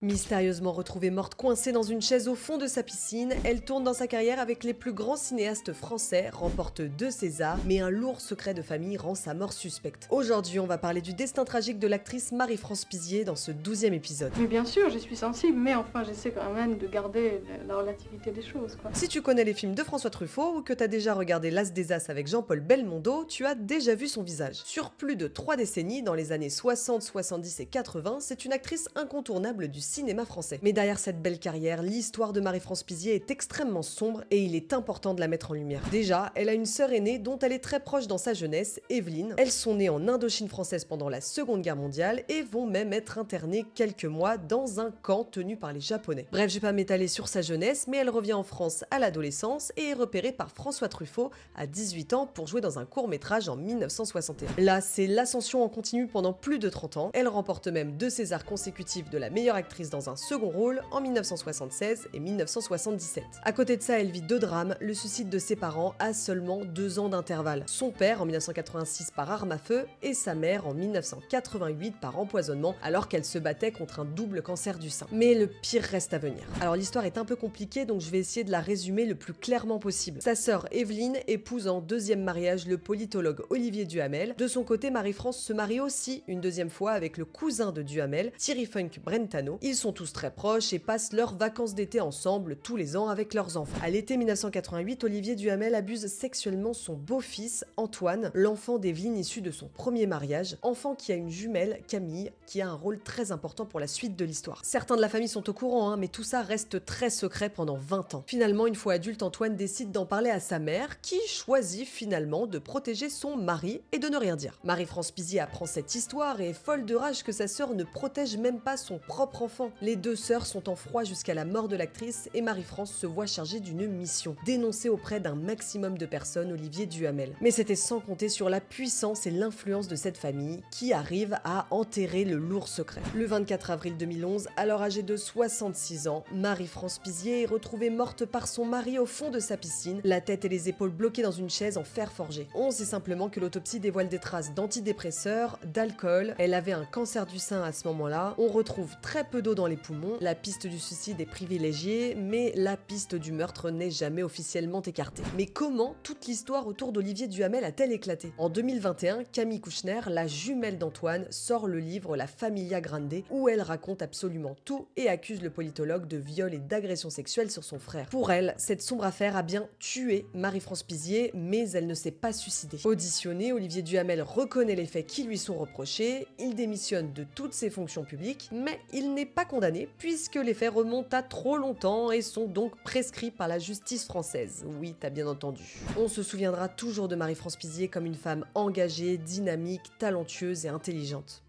Mystérieusement retrouvée morte coincée dans une chaise au fond de sa piscine, elle tourne dans sa carrière avec les plus grands cinéastes français, remporte 2 Césars, mais un lourd secret de famille rend sa mort suspecte. Aujourd'hui, on va parler du destin tragique de l'actrice Marie-France Pizier dans ce 12e épisode. Mais bien sûr, je suis sensible, mais enfin, j'essaie quand même de garder la relativité des choses, quoi. Si tu connais les films de François Truffaut ou que t'as déjà regardé L'As des As avec Jean-Paul Belmondo, tu as déjà vu son visage. Sur plus de 3 décennies, dans les années 60, 70 et 80, c'est une actrice incontournable du cinéma français. Mais derrière cette belle carrière, l'histoire de Marie-France Pizier est extrêmement sombre et il est important de la mettre en lumière. Déjà, elle a une sœur aînée dont elle est très proche dans sa jeunesse, Evelyne. Elles sont nées en Indochine française pendant la Seconde Guerre mondiale et vont même être internées quelques mois dans un camp tenu par les Japonais. Bref, je vais pas m'étaler sur sa jeunesse, mais elle revient en France à l'adolescence et est repérée par François Truffaut à 18 ans pour jouer dans un court-métrage en 1961. Là, c'est l'ascension en continu pendant plus de 30 ans. Elle remporte même 2 Césars consécutifs de la meilleure actrice dans un second rôle en 1976 et 1977. À côté de ça, elle vit 2 drames, le suicide de ses parents à seulement 2 ans d'intervalle. Son père en 1986 par arme à feu et sa mère en 1988 par empoisonnement alors qu'elle se battait contre un double cancer du sein. Mais le pire reste à venir. Alors l'histoire est un peu compliquée donc je vais essayer de la résumer le plus clairement possible. Sa sœur Evelyne épouse en 2e mariage le politologue Olivier Duhamel. De son côté, Marie-France se marie aussi une 2e fois avec le cousin de Duhamel, Thierry Funk Brentano. Ils sont tous très proches et passent leurs vacances d'été ensemble tous les ans avec leurs enfants. À l'été 1988, Olivier Duhamel abuse sexuellement son beau-fils, Antoine, l'enfant d'Evelyne issu de son premier mariage, enfant qui a une jumelle, Camille, qui a un rôle très important pour la suite de l'histoire. Certains de la famille sont au courant, mais tout ça reste très secret pendant 20 ans. Finalement, une fois adulte, Antoine décide d'en parler à sa mère, qui choisit finalement de protéger son mari et de ne rien dire. Marie-France Pizier apprend cette histoire et est folle de rage que sa sœur ne protège même pas son propre enfant. Les 2 sœurs sont en froid jusqu'à la mort de l'actrice et Marie-France se voit chargée d'une mission, dénoncer auprès d'un maximum de personnes Olivier Duhamel. Mais c'était sans compter sur la puissance et l'influence de cette famille qui arrive à enterrer le lourd secret. Le 24 avril 2011, alors âgée de 66 ans, Marie-France Pizier est retrouvée morte par son mari au fond de sa piscine, la tête et les épaules bloquées dans une chaise en fer forgé. On sait simplement que l'autopsie dévoile des traces d'antidépresseurs, d'alcool, elle avait un cancer du sein à ce moment-là, on retrouve très peu d'eau dans les poumons, la piste du suicide est privilégiée, mais la piste du meurtre n'est jamais officiellement écartée. Mais comment toute l'histoire autour d'Olivier Duhamel a-t-elle éclaté? En 2021, Camille Kouchner, la jumelle d'Antoine, sort le livre La Familia Grande, où elle raconte absolument tout et accuse le politologue de viol et d'agression sexuelle sur son frère. Pour elle, cette sombre affaire a bien tué Marie-France Pizier, mais elle ne s'est pas suicidée. Auditionné, Olivier Duhamel reconnaît les faits qui lui sont reprochés, il démissionne de toutes ses fonctions publiques, mais il n'est pas condamné puisque les faits remontent à trop longtemps et sont donc prescrits par la justice française. Oui, t'as bien entendu. On se souviendra toujours de Marie-France Pizier comme une femme engagée, dynamique, talentueuse et intelligente.